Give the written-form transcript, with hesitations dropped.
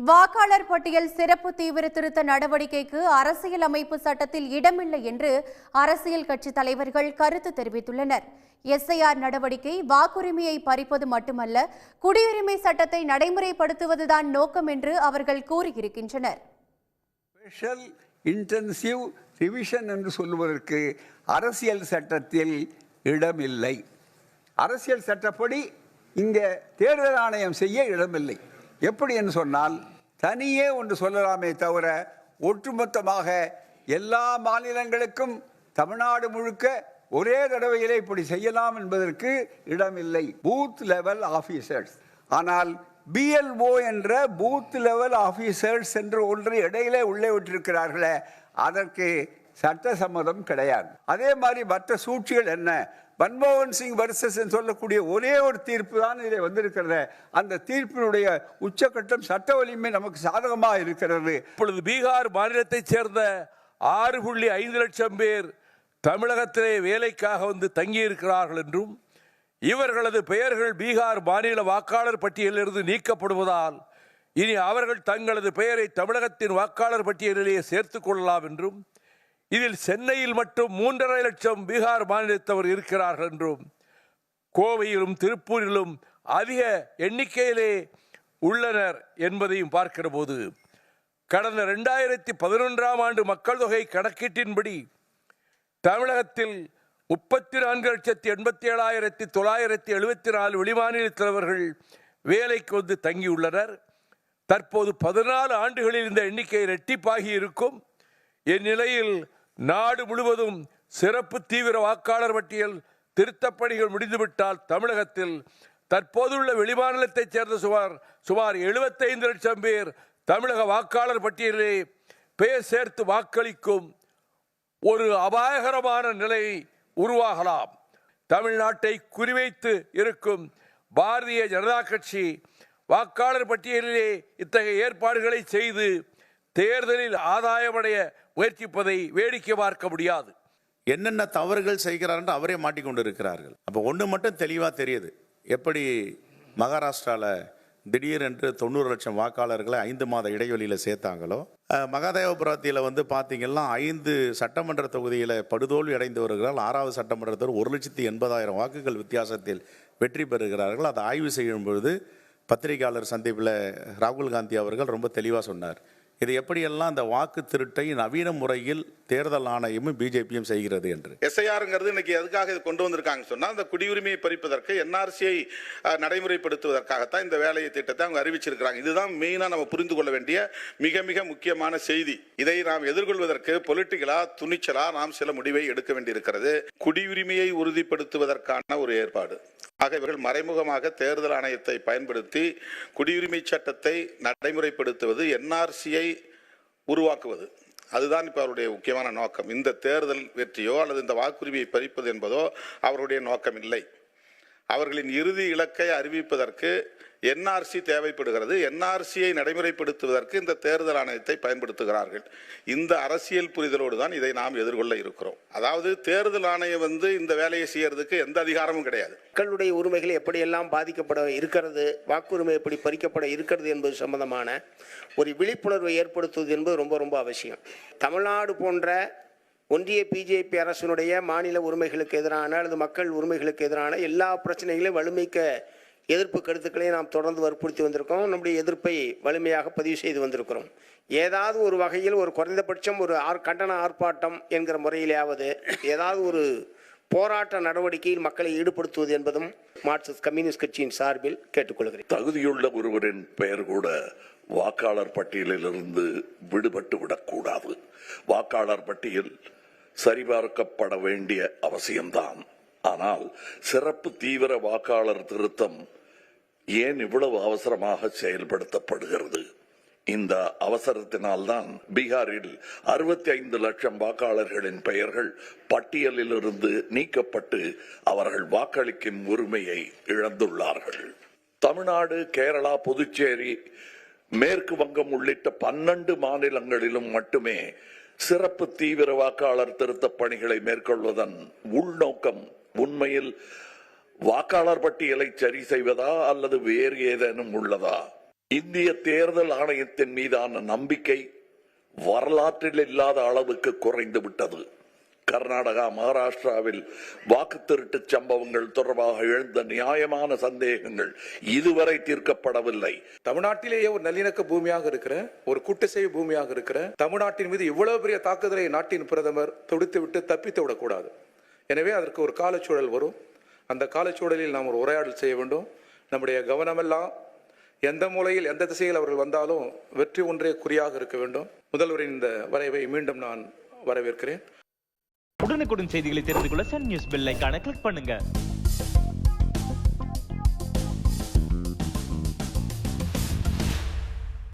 வாக்காளர் பட்டியல் சிறப்பு தீவிர திருத்த நடவடிக்கைக்கு அரசியல் அமைப்பு சட்டத்தில் இடமில்லை என்று அரசியல் கட்சி தலைவர்கள் கருத்து தெரிவித்துள்ளனர். எஸ்ஐஆர் நடவடிக்கை வாக்குரிமையை பறிப்பது மட்டுமல்ல, குடியுரிமை சட்டத்தை நடைமுறைப்படுத்துவதுதான் நோக்கம் என்று அவர்கள் கூறியிருக்கின்றனர். ஸ்பெஷல் இன்டென்சிவ் ரிவிஷன் என்று சொல்லுவதற்கு அரசியல் சட்டத்தில் இடமில்லை. அரசியல் சட்டப்படி இங்கே தேர்தல் ஆணையம் செய்ய இடமில்லை. எப்படி என்று சொன்னால், தனியே ஒன்று சொல்லலாமே தவிர ஒட்டுமொத்தமாக எல்லா மாநிலங்களுக்கும் தமிழ்நாடு முழுக்க ஒரே தடவையிலே இப்படி செய்யலாம் என்பதற்கு இடமில்லை. Booth level officers. ஆனால் BLO என்ற பூத் லெவல் ஆபீசர்ஸ் என்று ஒன்று இடையிலே உள்ளே விட்டிருக்கிறார்களே, அதற்கு சட்ட சம்மதம் கிடையாது. அதே மாதிரி மற்ற சூழ்ச்சிகள் என்ன? மன்மோகன் சிங் வர்சஸ் சொல்லக்கூடிய ஒரே ஒரு தீர்ப்பு தான் இதில் வந்திருக்கிறது. அந்த தீர்ப்பினுடைய உச்சகட்டம் சட்ட வலிமை நமக்கு சாதகமாக இருக்கிறது. இப்பொழுது பீகார் மாநிலத்தைச் சேர்ந்த 6.5 லட்சம் பேர் தமிழகத்திலே வேலைக்காக வந்து தங்கியிருக்கிறார்கள் என்றும், இவர்களது பெயர்கள் பீகார் மாநில வாக்காளர் பட்டியலிலிருந்து நீக்கப்படுவதால் இனி அவர்கள் தங்களது பெயரை தமிழகத்தின் வாக்காளர் பட்டியலிலேயே சேர்த்துக் கொள்ளலாம் என்றும், இதில் சென்னையில் மட்டும் 3.5 லட்சம் பீகார் மாநிலத்தவர் இருக்கிறார்கள் என்றும், கோவையிலும் திருப்பூரிலும் அதிக எண்ணிக்கையிலே உள்ளனர் என்பதையும் பார்க்கிற போது, கடந்த 2011ஆம் ஆண்டு மக்கள் தொகை கணக்கீட்டின்படி தமிழகத்தில் 34,87,974 வெளிமாநிலத்தவர்கள் வேலைக்கு வந்து தங்கியுள்ளனர். தற்போது 14 ஆண்டுகளில் இந்த எண்ணிக்கை இரட்டிப்பாகி இருக்கும். இந்நிலையில் நாடு முழுவதும் சிறப்பு தீவிர வாக்காளர் பட்டியல் திருத்தப் பணிகள் முடிந்துவிட்டால் தமிழகத்தில் தற்போதுள்ள வெளிமாநிலத்தைச் சேர்ந்த சுமார் 75 லட்சம் பேர் தமிழக வாக்காளர் பட்டியலிலே பெயர் சேர்த்து வாக்களிக்கும் ஒரு அபாயகரமான நிலை உருவாகலாம். தமிழ்நாட்டை குறிவைத்து இருக்கும் பாரதிய ஜனதா கட்சி வாக்காளர் பட்டியலிலே இத்தகைய ஏற்பாடுகளை செய்து தேர்தலில் ஆதாயமடைய முயற்சிப்பதை வேடிக்கை பார்க்க முடியாது. என்னென்ன தவறுகள் செய்கிறார் என்று அவரே மாட்டிக்கொண்டிருக்கிறார்கள். அப்போ ஒன்று மட்டும் தெளிவாக தெரியுது. எப்படி மகாராஷ்டிராவில் திடீரென்று 90 லட்சம் வாக்காளர்களை 5 மாத இடைவெளியில் சேர்த்தாங்களோ, மகாதேவபுரத்தில் வந்து பார்த்தீங்கன்னா 5 சட்டமன்ற தொகுதியில் படுதோல்வி அடைந்து வருகிறார். 6வது சட்டமன்றத்தில் 1,80,000 வாக்குகள் வித்தியாசத்தில் வெற்றி பெறுகிறார்கள். அதை ஆய்வு செய்யும் பொழுது பத்திரிகையாளர் சந்திப்பில் ராகுல் காந்தி அவர்கள் ரொம்ப தெளிவாக சொன்னார். இது எப்படியெல்லாம் அந்த வாக்கு திருட்டை நவீன முறையில் தேர்தல் ஆணையமும் பிஜேபியும் செய்கிறது என்று. எஸ்ஐஆர்ங்கிறது இன்னைக்கு எதுக்காக இது கொண்டு வந்திருக்காங்க சொன்னா, அந்த குடியுரிமையை பறிப்பதற்கு NRCயை நடைமுறைப்படுத்துவதற்காகத்தான் இந்த வேலையை திட்டத்தை அவங்க அறிவிச்சிருக்கிறாங்க. இதுதான் மெயினா நம்ம புரிந்து கொள்ள வேண்டிய மிக மிக முக்கியமான செய்தி. இதை நாம் எதிர்கொள்வதற்கு பொலிட்டிக்கலா துணிச்சலா நாம் சில முடிவை எடுக்க வேண்டியிருக்கிறது. குடியுரிமையை உறுதிப்படுத்துவதற்கான ஒரு ஏற்பாடு. ஆக இவர்கள் மறைமுகமாக தேர்தல் ஆணையத்தை பயன்படுத்தி குடியுரிமை சட்டத்தை நடைமுறைப்படுத்துவது, NRCயை உருவாக்குவது, அதுதான் இப்போ அவருடைய முக்கியமான நோக்கம். இந்த தேர்தல் வெற்றியோ அல்லது இந்த வாக்குரிமையை பறிப்பது என்பதோ அவருடைய நோக்கம் இல்லை. அவர்களின் இறுதி இலக்கை அறிவிப்பதற்கு NRC தேவைப்படுகிறது. NRCயை நடைமுறைப்படுத்துவதற்கு இந்த தேர்தல் ஆணையத்தை பயன்படுத்துகிறார்கள். இந்த அரசியல் புரிதலோடு தான் இதை நாம் எதிர்கொள்ள இருக்கிறோம். அதாவது தேர்தல் ஆணையம் இந்த வேலையை செய்யறதுக்கு எந்த அதிகாரமும் கிடையாது. மக்களுடைய உரிமைகள் எப்படியெல்லாம் பாதிக்கப்பட இருக்கிறது, வாக்குரிமை எப்படி பறிக்கப்பட இருக்கிறது என்பது சம்பந்தமான ஒரு விழிப்புணர்வை ஏற்படுத்துவது என்பது ரொம்ப ரொம்ப அவசியம். தமிழ்நாடு போன்ற ஒன்றிய பிஜேபி அரசினுடைய மாநில உரிமைகளுக்கு எதிரான அல்லது மக்கள் உரிமைகளுக்கு எதிரான எல்லா பிரச்சனைகளையும் வலிமைக்க எதிர்ப்பு கருத்துக்களை நாம் தொடர்ந்து வற்புறுத்தி வந்திருக்கிறோம். நம்முடைய எதிர்ப்பை வலிமையாக பதிவு செய்து வந்திருக்கிறோம். ஏதாவது ஒரு வகையில் ஒரு குறைந்தபட்சம் ஒரு கண்டன ஆர்ப்பாட்டம் என்கிற முறையிலாவது ஏதாவது ஒரு போராட்ட நடவடிக்கையில் மக்களை ஈடுபடுத்துவது என்பதும் மார்க்சிஸ்ட் கம்யூனிஸ்ட் கட்சியின் சார்பில் கேட்டுக்கொள்கிறேன். தகுதியுள்ள ஒருவரின் பெயர் கூட வாக்காளர் பட்டியலிலிருந்து விடுபட்டு விடக்கூடாது. வாக்காளர் பட்டியல் சரிபார்க்கப்பட வேண்டிய அவசியம்தான். ஆனால் சிறப்பு தீவிர வாக்காளர் திருத்தம் ஏன் இவ்வளவு அவசரமாக செயல்படுத்தப்படுகிறது? இந்த அவசரத்தினால்தான் பீகாரில் 65 லட்சம் வாக்காளர்களின் பெயர்கள் பட்டியலில் இருந்து நீக்கப்பட்டு அவர்கள் வாக்களிக்கும் உரிமையை இழந்துள்ளார்கள். தமிழ்நாடு, கேரளா, புதுச்சேரி, மேற்கு வங்கம் உள்ளிட்ட 12 மாநிலங்களிலும் மட்டுமே சிறப்பு தீவிர வாக்காளர் திருத்த பணிகளை மேற்கொள்வதன் உள்நோக்கம் உண்மையில் வாக்காளர் பட்டியலை சரி செய்வதா அல்லது வேறு ஏதேனும் உள்ளதா? இந்திய தேர்தல் ஆணையத்தின் மீதான நம்பிக்கை வரலாற்றில் இல்லாத அளவுக்கு குறைந்து விட்டது. கர்நாடகா, மகாராஷ்டிராவில் வாக்கு திருட்டு சம்பவங்கள் தொடர்பாக எழுந்த நியாயமான சந்தேகங்கள் இதுவரை தீர்க்கப்படவில்லை. தமிழ்நாட்டிலேயே ஒரு நல்லிணக்க பூமியாக இருக்கிற, ஒரு கூட்டசேவை பூமியாக இருக்கிற தமிழ்நாட்டின் மீது இவ்வளவு பெரிய தாக்குதலை நாட்டின் பிரதமர் தொடுத்துவிட்டு தப்பித்து விடக்கூடாது. எனவே அதற்கு ஒரு காலச்சூழல் வரும். அந்த காலச்சூழலில் நாம் ஒரு உரையாடல் செய்ய வேண்டும். நம்முடைய கவனமெல்லாம் எந்த மூலையில் எந்த திசையில் அவர்கள் வந்தாலும் வெற்றி ஒன்றே குறியாக இருக்க வேண்டும். முதல்வரின் இந்த வரைவை மீண்டும் நான் வரவேற்கிறேன். உடனுக்குடன் செய்திகளை தெரிந்து கொள்ள சன் நியூஸ் பெல் ஐகானை கிளிக் பண்ணுங்க.